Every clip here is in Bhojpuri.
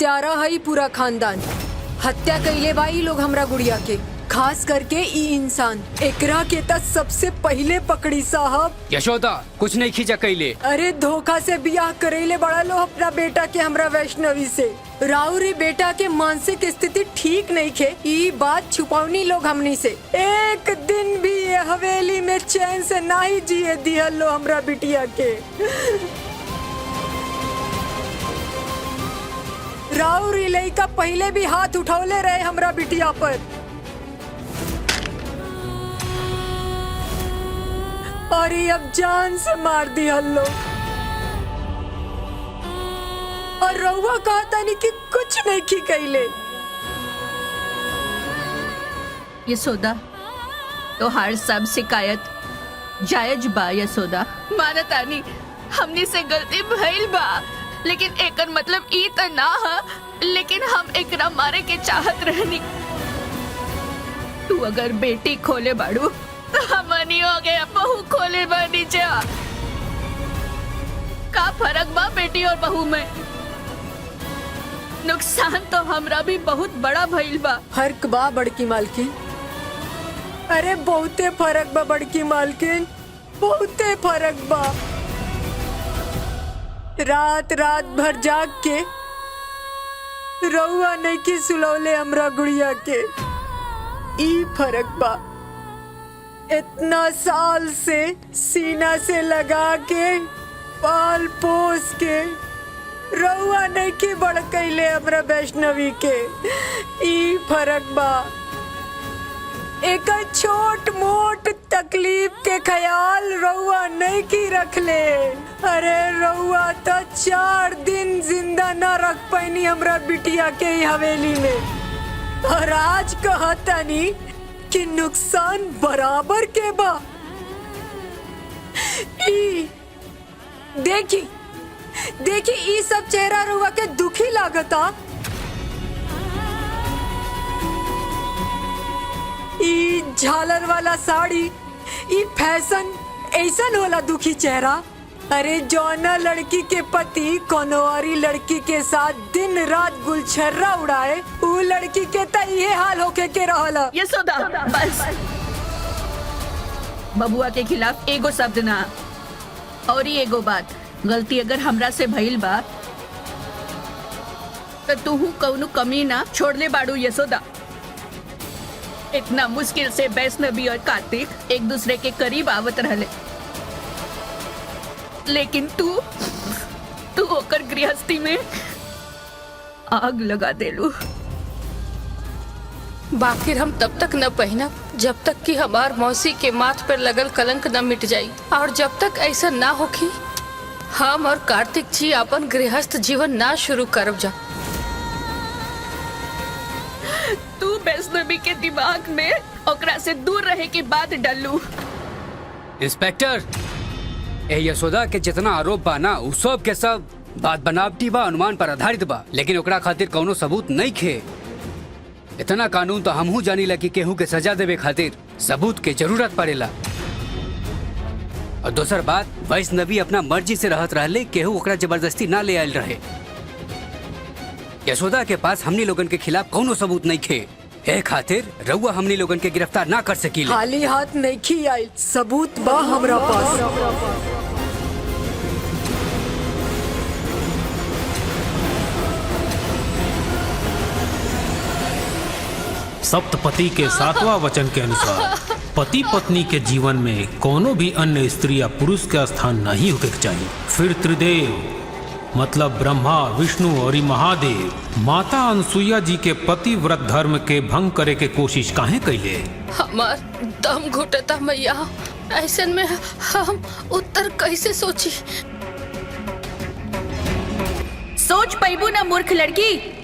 हत्यारा है पूरा खानदान। हत्या कैले बाई लोग हमरा गुड़िया के, खास करके ई इंसान। एकरा के त सबसे पहले पकड़ी साहब। यशोदा कुछ नहीं खींचा कैले। अरे धोखा से बियाह करेले बड़ा लो अपना बेटा के हमरा वैष्णवी से। राउरी बेटा के मानसिक स्थिति ठीक नहीं खे, ई बात छुपावनी लोग हमनी से। एक दिन भी ये हवेली में चैन से नहीं जिए दिया लो हमरा बिटिया के। राउरी लइका पहले भी हाथ उठौले रहे हमरा बिटिया पर, और ये अब जान से मार दिया लो। और रउआ कहता नहीं कि कुछ नहीं की कैले। यशोदा तो हर सब शिकायत जायज बा। यशोदा मानतानी हमनी से गलती भइल बा, लेकिन एकर मतलब ई त ना है लेकिन हम एकरा मारे के चाहत रहनी। तू अगर बेटी खोले बाड़ू तो हमनी हो गया बहू खोले बानी जा। का फर्क बा बेटी और बहू में? नुकसान तो हमरा भी बहुत बड़ा भइल बा। फर्क बा बड़की मालकिन, अरे बहुते फर्क बा बड़की मालकिन, बहुते फर्क बा। रात रात भर जाग के रउआ नहीं की सुलौले हमरा गुड़िया के, ई फर्क बा। इतना साल से सीना से लगा के पाल पोस के रउआ नहीं की बड़कैले हमरा वैष्णवी के, ई फर्क बा। एक छोट मोट तकलीफ के ख्याल रउआ नहीं की रख ले। अरे रउआ तो 4 दिन जिंदा न रख पैनी हमरा बिटिया के ही हवेली में, और आज कहतनी कि नुकसान बराबर के बा। ई देखी देखी ई सब चेहरा रउआ के दुखी लागता। ई झालर वाला साड़ी, ई फैशन ऐसन होला दुखी चेहरा। अरे जौना लड़की के पति कोनो औरी लड़की के साथ दिन रात गुलछर्रा उड़ाए, ऊ लड़की के त ये हाल होके के रहला। यशोदा बस, बबुआ के खिलाफ एगो शब्द ना। और ही एगो बात, गलती अगर हमरा से भइल बा तो तू कौनो कमी ना छोड़ ले बाड़ू। यशोदा इतना मुश्किल से वैष्णवी और कार्तिक एक दूसरे के करीब आवत रहले, लेकिन तू होकर गृहस्थी में आग लगा देलू। बाकिर हम तब तक न पहनब जब तक कि हमार मौसी के माथ पर लगल कलंक न मिट जाई, और जब तक ऐसा ना होखी हम और कार्तिक जी अपन गृहस्थ जीवन ना शुरू करब जा। तू वैष्णवी के दिमाग में ओकरा से दूर रहे के बात डालू। इंस्पेक्टर, ए यशोदा के जितना आरोप बा ना उ सब के सब बात बनावटी बा, अनुमान पर आधारित बा, लेकिन ओकरा खातिर कौनो सबूत नहीं खे। इतना कानून तो हमहू जानी ला कि केहू के सजा देवे खातिर सबूत के जरूरत पड़ेला। और दूसर बात, वैष्णवी अपना मर्जी से रहत रहले, केहू ओकरा जबरदस्ती ना ले आयल रहे। यशोदा के पास हमनी लोगन के खिलाफ कौनो सबूत नहीं खे, ए खातिर रउआ हमनी लोगन के गिरफ्तार ना कर सकीले। खाली हाथ नहीं खी आइल, सबूत बा हमरा पास। सप्तपति के 7वां वचन के अनुसार पति पत्नी के जीवन में कोनो भी अन्य स्त्री या पुरुष का स्थान नहीं होके चाहिए। फिर त्रिदेव मतलब ब्रह्मा, विष्णु और महादेव माता अनसुईया जी के पति व्रत धर्म के भंग करे के कोशिश काहे कैले? हमार दम घुटता मैया, ऐसन में हम उत्तर कैसे सोची? सोच पैबू ना मूर्ख लड़की।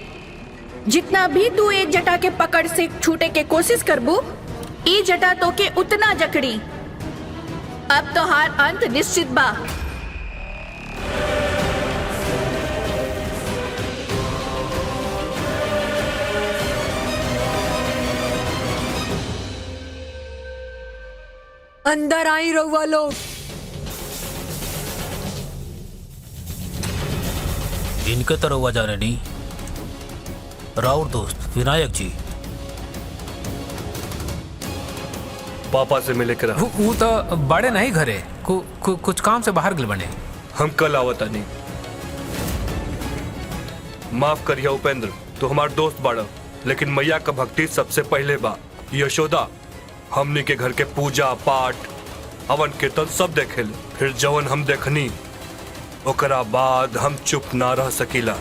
जितना भी तू एक जटा के पकड़ से छूटे के कोशिश करबू, ई जटा तो के उतना जकड़ी। अब तो हार अंत निश्चित बा। अंदर आई रउआ लोग। इनके तरह जा रही राउर दोस्त विनायक जी। पापा से मिले करा। वो तो बड़े नहीं घरे कुछ काम से बाहर गए बने। हम कल आवता नहीं। माफ करिए उपेंद्र, तो हमार दोस्त बाड़ा, लेकिन मैया का भक्ति सबसे पहले बा। यशोदा हमनी के घर के पूजा पाठ हवन कीर्तन सब देखेल, फिर जवन हम देखनी ओकरा बाद हम चुप ना रह सकीला।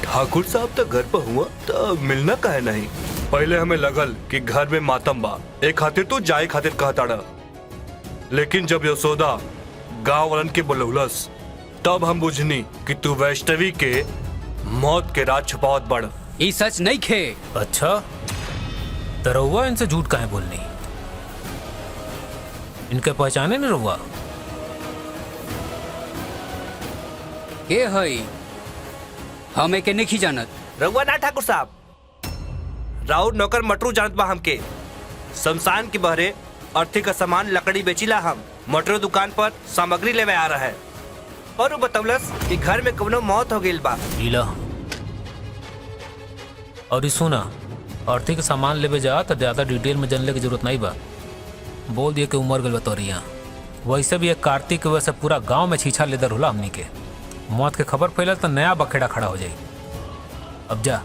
ठाकुर साहब तो घर पर हुआ तो मिलना काहे नहीं। पहले हमें लगल कि घर में मातम बा, एक खातिर तो जाए खातिर कहताड़ा, लेकिन जब यशोदा गांव वालन के बुलौलस तब हम बुझनी कि तू वैष्णवी के मौत के राज छुपावत बड़। ये सच नहीं खे। अच्छा तो रउआ इनसे झूठ काहे बोलनी? इनके पहचाने नहीं रउआ? के हई हम एके नहीं जानत। रउआ ना ठाकुर साहब, राउर नौकर मटरू जानत बा हमके। शमशान के बहरे अर्थी का सामान लकड़ी बेचिला हम। मटरू दुकान पर सामग्री लेवे आ रहा है और वो बतौलस कि घर में कवनो मौत हो गईल बा। लीला और ये सुना, आर्थिक सामान लेवे जा तो ज्यादा डिटेल में जानने की जरूरत नहीं बा। बोल दिए कि उमर गल बतौरिया। वैसे भी एक कार्तिक की वजह से पूरा गांव में छीछा लेदर होला हमनी के। मौत के खबर फैलल तो नया बखेड़ा खड़ा हो जाए। अब जा।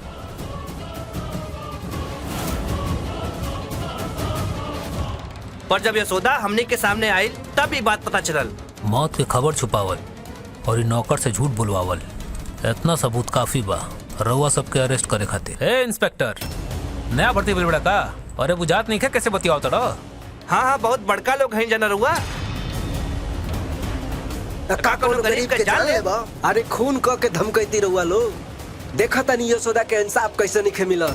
पर जब यशोदा हमने के सामने आई तब ये बात पता चलल। मौत की खबर छुपावल और इन नौकर से झूठ बुलवावल, इतना सबूत काफी बा रउआ सबके अरेस्ट करे खातिर। ए इंस्पेक्टर, नया भर्ती बिल बड़ा का? अरे बुझात नहीं है कैसे बतियाओ तड़ा? हाँ हाँ, बहुत बड़का लोग हैं जना रउआ। का कोनो गरीब के जान ले बा? अरे खून क के धमकैती रहुआ लोग। देखा तनी यशोदा के इंसाफ कैसे नहीं मिला।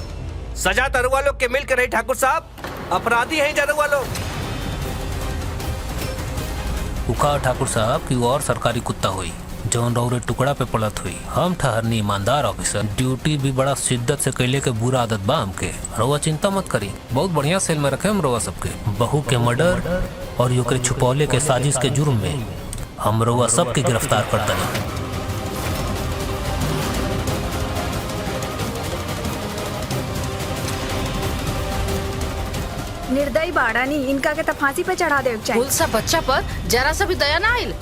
सजा तरुआ लोग के मिल के रही ठाकुर साहब, अपराधी हैं जरुआ लोग। उका ठाकुर साहब की और सरकारी कुत्ता हुई जौन रौरे टुकड़ा पे पड़त हुई। हम ठहरनी ईमानदार ऑफिसर, ड्यूटी भी बड़ा शिद्दत से कैले के बुरा आदत बा हमके। रउआ चिंता मत करी, बहुत बढ़िया सेल में रखे हम रउआ सबके। बहू के मर्डर और योकरे छुपौले के साजिश के जुर्म में हम रउआ सबके गिरफ्तार कर दनी। निर्दयी बाड़ानी, इनका के तो फांसी पे चढ़ा दे चाहिए। कुल सा बच्चा पर जरा सा भी दया ना आइल।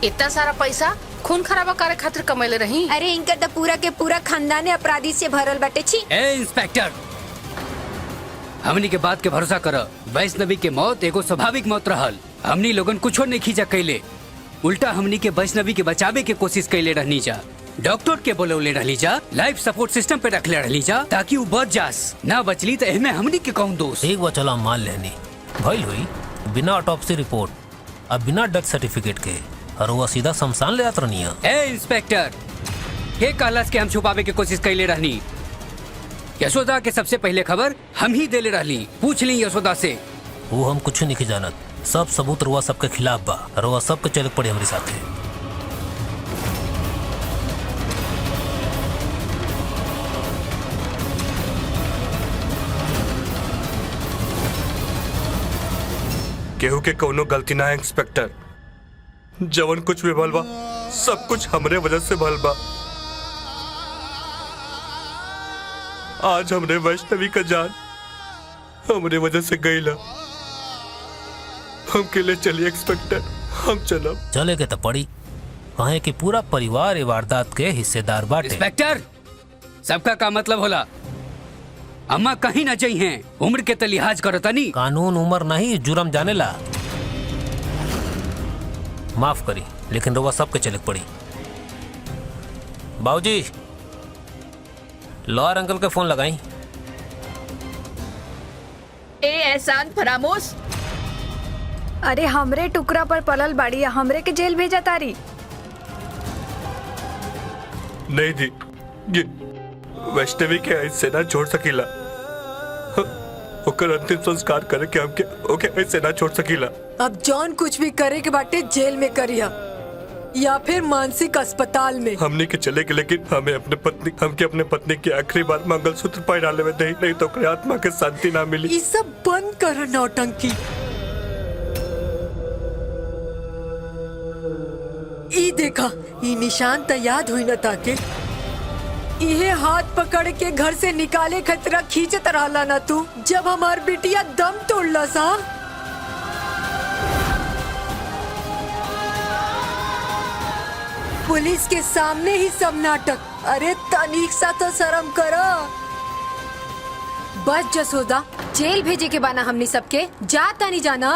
इतना सारा पैसा खून खराबा करे खातिर कमैले रही। अरे इनका तो पूरा के पूरा खानदान अपराधी से भरल बाटे। छी। ए इंस्पेक्टर, हमनी के बात के भरोसा कर। वैष्णवी के मौत एगो स्वाभाविक मौत रहल। हमनी लोगन कुछो नहीं खींचा कैले, उल्टा हमनी के वैष्णवी के बचावे के कोशिश कैले रहनी जा। डॉक्टर के बोलौले रहली जा, लाइफ सपोर्ट सिस्टम पे रखले रहली जा ताकि वो बच जास। ना बचली तो एहमे हमनी के कौन दोष। एक बार चला मान लेनी भइल हुई बिना ऑटोप्सी रिपोर्ट अब बिना डेथ सर्टिफिकेट के और वो सीधा शमशान ले जात रहनी। ए इंस्पेक्टर, के कहलस के हम छुपावे के कोशिश कैले रहनी? यशोदा के सबसे पहले खबर हम ही देले रहली। पूछ ली यशोदा से। वो हम कुछ नहीं जानत, सब सबूत रुआ सबके खिलाफ बा। रुआ सबके चले पड़े हमारे साथे। केहू के कोनो गलती ना है इंस्पेक्टर। जवन कुछ भी भल बा सब कुछ हमरे वजह से भल बा। आज हमरे वैष्णवी का जान हमरे वजह से गईला। हम के लिए चलिए इंस्पेक्टर, हम चलो। चले के तो पड़ी, कहे कि पूरा परिवार ये वारदात के हिस्सेदार बाटे। इंस्पेक्टर, सबका का मतलब होला? अम्मा कहीं ना चाहिए, उम्र के तो लिहाज करतनी। कानून उम्र नहीं जुर्म जाने ला। माफ करी, लेकिन रुआ सबके चले पड़ी। बाबूजी, लॉयर अंकल के फोन लगाई। ए एहसान फरामोश, अरे हमरे टुकड़ा पर पलल बाड़ी, हमरे के जेल भेजा तारी। नहीं दी, ये वैष्णवी के ऐसे ना छोड़ सकीला। ओकर अंतिम संस्कार करे के हमके ओके ऐसे ना छोड़ सकीला। अब जॉन कुछ भी करे के बाटे जेल में करिया या फिर मानसिक अस्पताल में। हमने के चले के, लेकिन हमके अपने पत्नी की आखिरी बार मंगलसूत्र पहनाने में नहीं तो ओकरे आत्मा के शांति ना मिली। ये सब बंद कर नौटंकी। ई देखा, ई निशान त याद हुई न ताके। इहे हाथ पकड़ के घर से निकाले खतरा खींचत रहला ना तू, जब हमार बिटिया दम तोड़ला सा। पुलिस के सामने ही सब नाटक। अरे तनिक सा तो शर्म करो। बस जसोदा, जेल भेजे के बाना हमनी सबके, जा तानी जाना।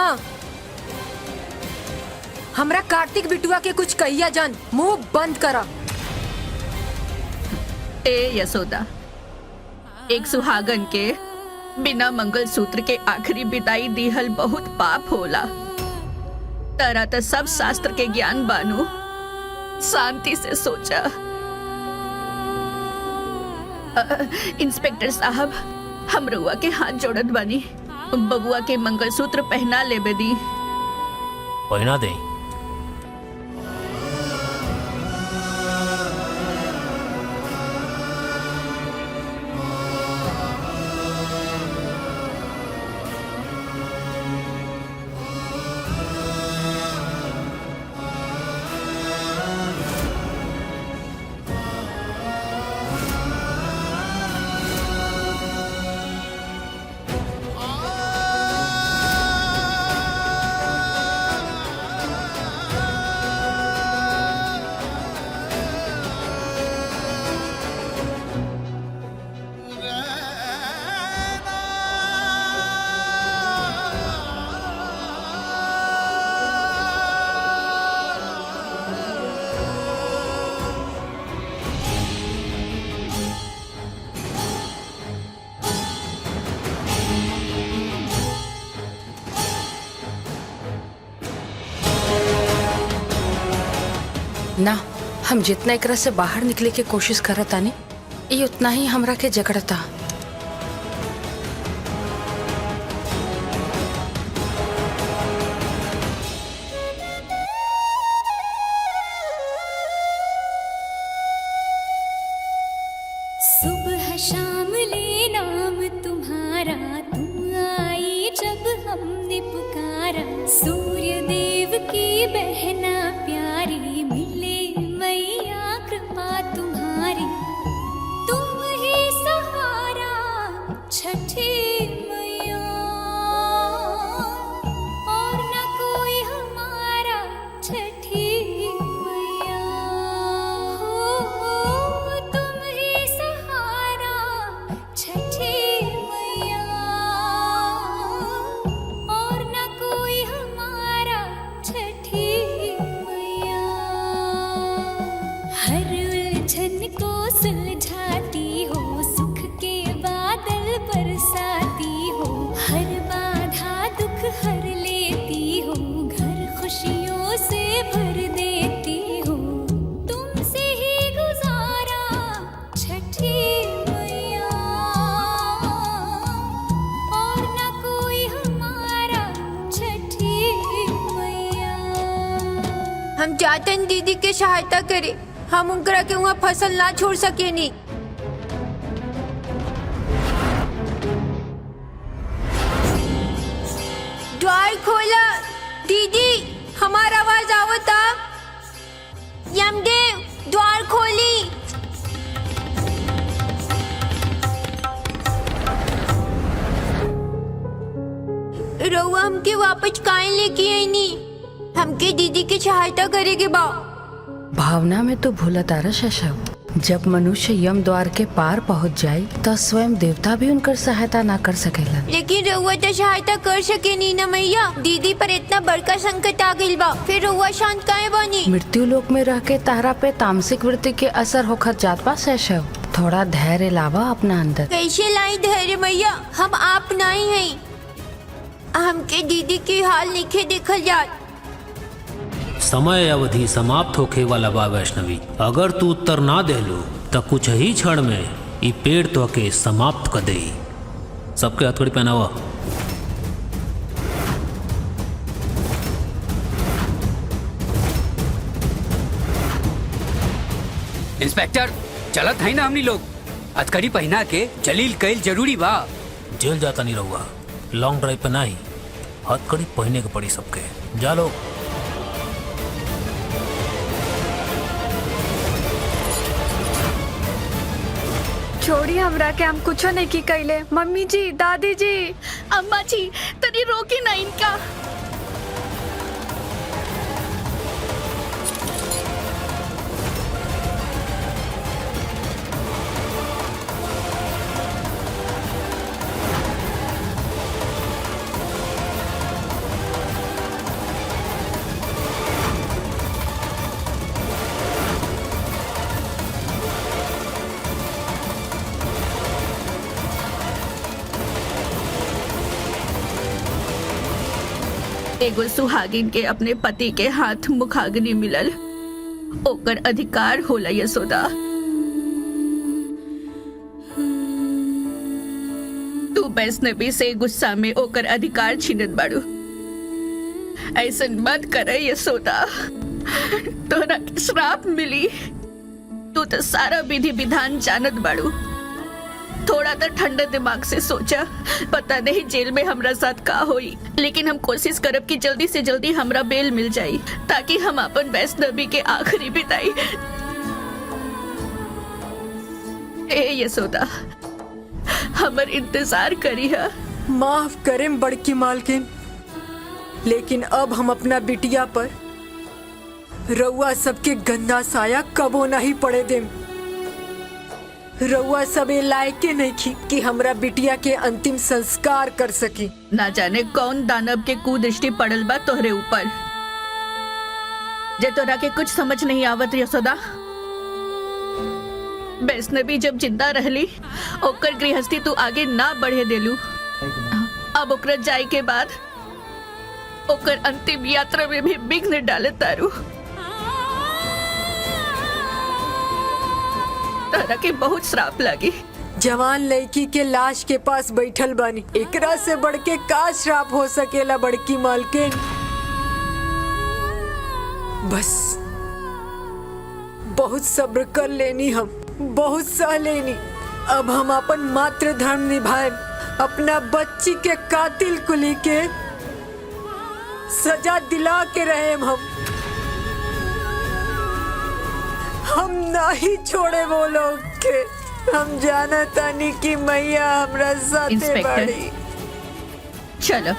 हमरा कार्तिक बिटुआ के कुछ कहिया जान, मुंह बंद करा। ए यशोदा, एक सुहागन के बिना मंगलसूत्र के आखिरी विदाई दिहल बहुत पाप होला। तरह तो सब शास्त्र के ज्ञान बानू, शांति से सोचा। इंस्पेक्टर साहब, हम रउआ के हाथ जोड़त बानी, बबुआ के मंगलसूत्र पहना लेबे दी। पहना दे। ना, हम जितना एकरा से बाहर निकले के कोशिश करत आनी, ये उतना ही हमरा के जकड़ता। सुबह शाम ले नाम तुम्हारा, तुम आई जब हमने पुकारा। सूर्य देव की बहना प्यारी, मिले मैया कृपा तुम्हारी। तुम ही सहारा छठी मैया, और न कोई हमारा छठी मैया। हो तुम ही सहारा छठी मैया, और न कोई हमारा छठी मैया। हर उलझन को सुलझाती हो, सुख के बादल बरसाती हो। हर बाधा दुख हर लेती हो, घर खुशियों से भर देती हो। तुमसे ही गुजारा छठी मैया, और न कोई हमारा छठी मैया। हम जातन दीदी के सहायता करे, हम उनकरा के वहाँ फसल ना छोड़ सके नी। द्वार खोला दीदी, हमारा आवाज आवता। यमदेव, द्वार खोली। रउआ हमके वापस काहे लेके आई नी? हमके दीदी की सहायता करेगे बा। भावना में तो भूला तारा शशव, जब मनुष्य यम द्वार के पार पहुंच जाए तो स्वयं देवता भी उनकर सहायता ना कर सकेला। लेकिन रउआ तो सहायता कर सके नी ना मैया। दीदी पर इतना बड़का संकट आ गइल बा, फिर रउआ शांत काहे बनी? मृत्यु लोक में रह के तारा पे तामसिक वृत्ति के असर होकर जात बा शशव। थोड़ा धैर्य लावा अपना अंदर। कैसे लाई धैर्य मैया, हम आप नहीं हैं। हमके दीदी की हाल लिखे देखल जात। समय अवधि समाप्त होखे वाला बा वैष्णवी। अगर तू उत्तर ना देलू तो कुछ ही क्षण में ई पेड़ तो के समाप्त कर दे। सबके हथकड़ी पहनावा। इंस्पेक्टर, चलत है ना हमनी लोग। हथकड़ी पहना के जलील कईल जरूरी बा। जेल जाता नहीं रहूँगा, लॉन्ग ड्राइव पे नहीं, हथकड़ी पहने के पड़ी सबके। जा लो। छोड़ी हमरा के, हम कुछो नहीं की कैले। मम्मी जी, दादी जी, अम्मा जी तनी रोकी ना इनका। एगो सुहागिन के अपने पति के हाथ मुखाग्नि मिलल, ओकर अधिकार होला यशोदा। तू वैष्णवी से गुस्सा में ओकर अधिकार छीनत बाड़ू। ऐसन मत करे यशोदा, तोरा के श्राप मिली। तू तो सारा विधि विधान जानत बाड़ू। थोड़ा तो ठंडे दिमाग से सोचा, पता नहीं जेल में हमरा साथ का होई, लेकिन हम कोशिश करब कि जल्दी से जल्दी हमरा बेल मिल जाई, ताकि हम अपन वैष्णवी के आखिरी बिताई। ए यशोदा, हमर इंतजार करी है। माफ करें बड़की मालकिन, लेकिन अब हम अपना बिटिया पर रउआ सबके गंदा साया कबो नहीं पड़े देम। रउआ सब लायके नहीं की कि हमरा बिटिया के अंतिम संस्कार कर सकी। ना जाने कौन दानव के कुदृष्टि पड़ल बा तोहरे ऊपर, जे तोरा के कुछ समझ नहीं आवत यशोदा। वैष्णवी जब जिंदा रहली, ओकर गृहस्थी तू आगे ना बढ़े देलू। अब ओकरा जाए के बाद ओकर अंतिम यात्रा में भी विघ्न डाले तारू। तोरा के बहुत श्राप लगी। जवान लड़की के लाश के पास बैठल बानी, एकरा से बढ़ के का श्राप हो सकेला बड़की मालकिन। बस बहुत सब्र कर लेनी, हम बहुत सह लेनी। अब हम अपन मातृ धर्म निभाए, अपना बच्ची के कातिल कुली के सजा दिला के रहे। हम नहीं छोड़े वो लोग के। हम जाना तानी कि मैया हमरा साथे इंस्पेक्टर, बाड़ी। चलो।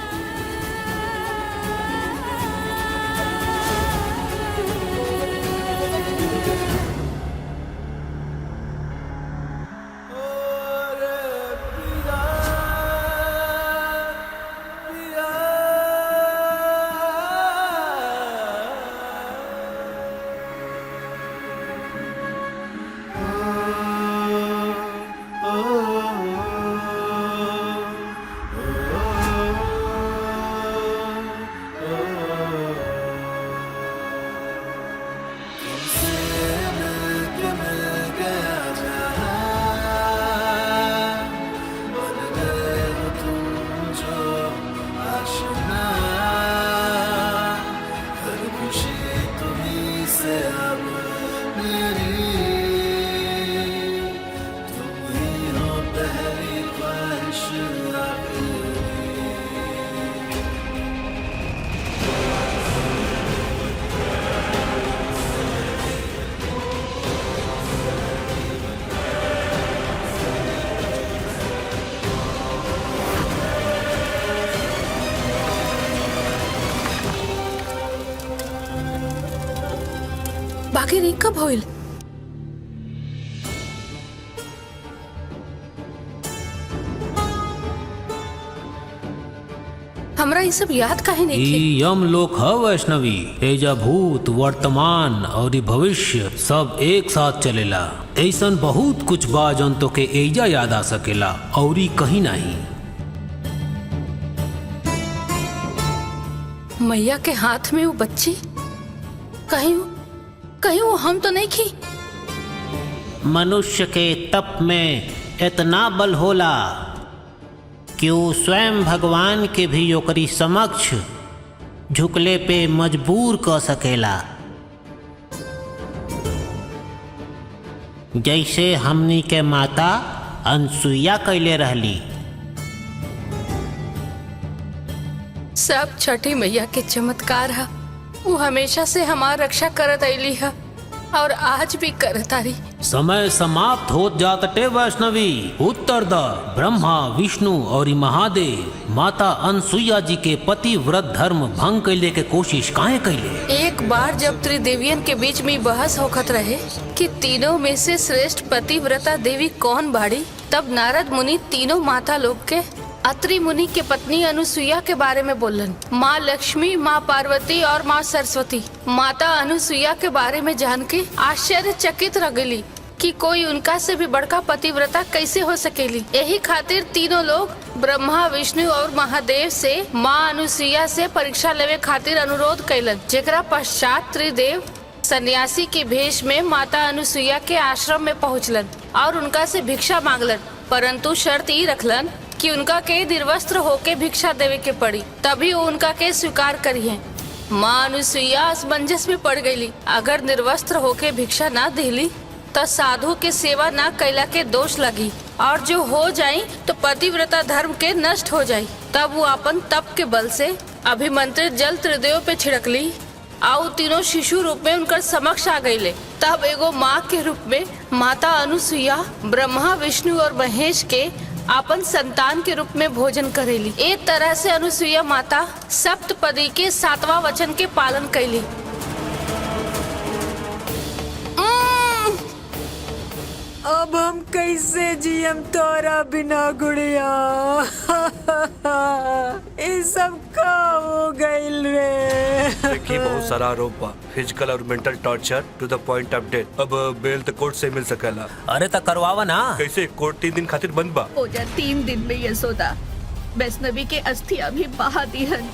बाकी नहीं कब होइल? हमरा ये सब याद काहे नहीं ई थी? यमलोक है वैष्णवी। एजा भूत, वर्तमान और ई भविष्य सब एक साथ चलेला। ऐसन बहुत कुछ बा जौन तो के एजा याद आ सकेला और ई कहीं नहीं। मैया के हाथ में वो बच्ची, कहीं वो हम तो नहीं की? मनुष्य के तप में इतना बल होला कि वो स्वयं भगवान के भी ओकरी समक्ष झुकले पे मजबूर कर सकेला। जैसे हमनी के माता अनसुईया कैले रहली। सब छठी मैया के चमत्कार है। वो हमेशा से हमार रक्षा करत अली है और आज भी करत आ रही। समय समाप्त होत जातटे वैष्णवी। उत्तर द ब्रह्मा विष्णु और महादेव माता अनसुईया जी के पति व्रत धर्म भंग कैले के कोशिश काहे कैले? एक बार जब त्रिदेवियन के बीच में बहस होखत रहे कि तीनों में से श्रेष्ठ पतिव्रता देवी कौन बाड़ी, तब नारद मुनि तीनों माता लोग के अत्रि मुनि के पत्नी अनुसुईया के बारे में बोलन। माँ लक्ष्मी, माँ पार्वती और माँ सरस्वती। माता अनुसुईया के बारे में जान के आश्चर्यचकित रह गई कि कोई उनका से भी बड़का पतिव्रता कैसे हो सकेली। यही खातिर तीनों लोग ब्रह्मा विष्णु और महादेव से माँ अनुसुईया से परीक्षा लेवे खातिर अनुरोध कैलन। जेकरा पश्चात त्रिदेव सन्यासी के भेष में माता अनुसुईया के आश्रम में पहुँचलन और उनका से भिक्षा मांगलन, परंतु शर्त ये रखलन कि उनका के निर्वस्त्र होके भिक्षा देवे के पड़ी, तभी वो उनका के स्वीकार करिए। माँ अनुसुईया असमंजस में पड़ गईली। अगर निर्वस्त्र होके भिक्षा ना दिली तो साधु के सेवा ना कैला के दोष लगी, और जो हो जाई तो पतिव्रता धर्म के नष्ट हो जाई। तब वो अपन तप के बल से अभिमंत्रित जल त्रिदेव पे छिड़कली और तीनों शिशु रूप में उनकर समक्ष आ गईले। तब एगो माँ के रूप में माता अनुसुईया ब्रह्मा विष्णु और महेश के अपन संतान के रूप में भोजन करेली। एक तरह से अनुसुईया माता सप्तपदी के 7वां वचन के पालन कैली। अब हम कैसे जियम तोरा बिना गुड़िया? ये सब का हो गइल रे? देखिए बहुत सारा आरोप बा, फिजिकल और mental torture to the point of death. अब बेल तो कोर्ट से मिल सकेला। अरे तो करवावा ना। कैसे? कोर्ट 3 दिन खातिर बंद बा। हो जा 3 दिन में यशोदा वैष्णवी के अस्थिया भी बहा दिहन।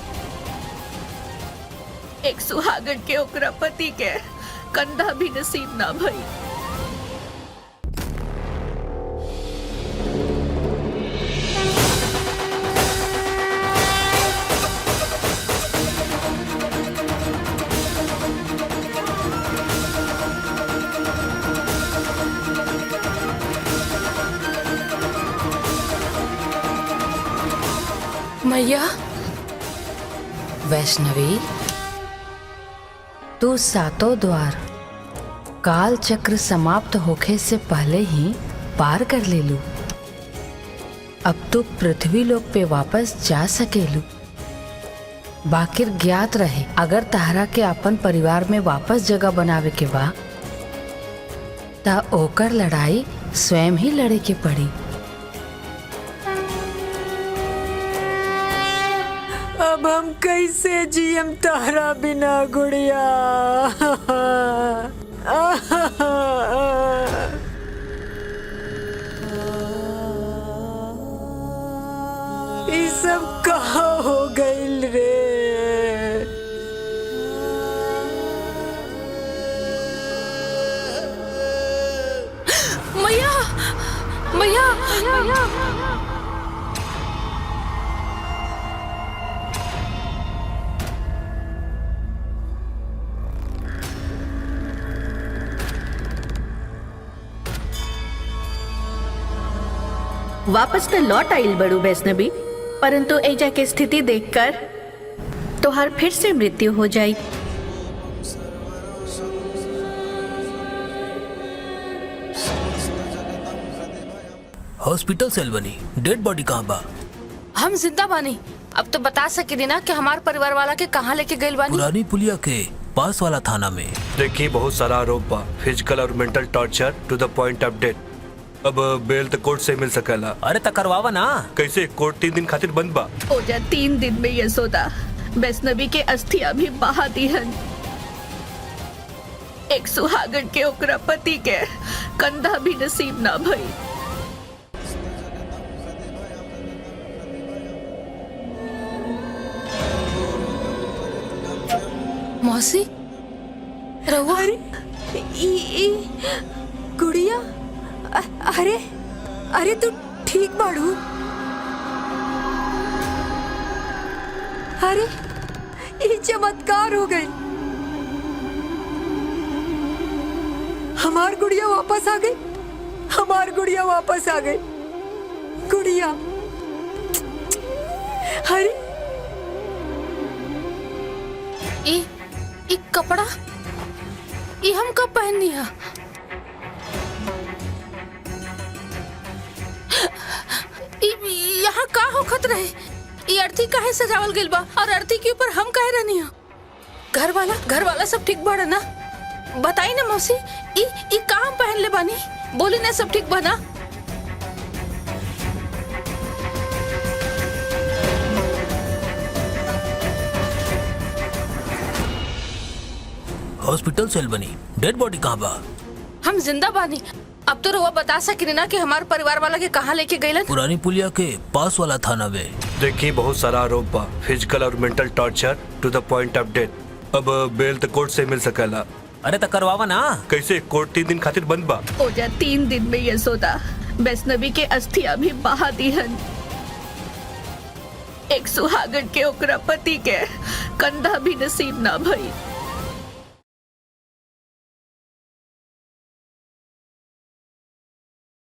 एक सुहागन के ओकरा पति के कंधा भी नसीब ना भई। मैया वैष्णवी, तू 7 द्वार काल चक्र समाप्त होखे से पहले ही पार कर ले लू। अब तू पृथ्वी लोक पे वापस जा सकेलू। बाकिर ज्ञात रहे, अगर तहरा के अपन परिवार में वापस जगह बनावे के बा ता ओकर लड़ाई स्वयं ही लड़े के पड़ी। अब हम कैसे जियम तारा बिना गुड़िया? ये सब कहाँ हो गइल रे? मैया मैया मैया वापस तो लौट आइल बड़ू वैष्णवी, परंतु एजा के स्थिति देखकर तोहार फिर से मृत्यु हो जाई। हॉस्पिटल सेल बनी, डेड बॉडी कहाँ बा? हम जिंदा बानी। अब तो बता सके ना कि हमार परिवार वाला के कहाँ लेके गइल बानी। पुरानी पुलिया के पास वाला थाना में। देखिए बहुत सारा आरोप बा, फिजिकल और mental torture to the point of death. अब बेल तो कोर्ट से मिल सकेला। अरे तो करवावा ना। कैसे? कोर्ट 3 दिन खातिर बंद बा। हो जा 3 दिन में यशोदा वैष्णवी के अस्थिया भी बहा दिहन। एक सुहागन के ओकरा पति के कंधा भी नसीब ना भई। मौसी रहुआ? ई गुड़िया, अरे अरे तू ठीक बाड़ू? अरे ये चमत्कार हो गई। हमार गुड़िया वापस आ गई। हमार गुड़िया वापस आ गई। गुड़िया, अरे ई कपड़ा ई हम कब पहननी है? यहाँ का होखत रहे? ये अर्थी काहे सजावल गइल बा और अर्थी के ऊपर हम काहे रहनी हो? घर वाला सब ठीक बाड़ा ना? बताई ना मौसी, ई का हम पहन ले बानी? बोली ना सब ठीक बा ना? हॉस्पिटल सेल बनी, डेड बॉडी कहाँ बा? हम जिंदा बानी। अब तो रुआ बता सके ना कि हमारे परिवार वाला के कहाँ लेके गइलन? पुरानी पुलिया के पास वाला थाना में। देखिए बहुत सारा आरोप बा, फिजिकल और mental torture to the point of death. अब बेल तो कोर्ट से मिल सकेला। अरे तो करवावा ना। कैसे? कोर्ट 3 दिन खातिर बंद बा। ओजा 3 दिन में यशोदा वैष्णवी के अस्थिया भी बहा दिहन। एक सुहागन के ओकरा पति के कंधा भी नसीब ना भई।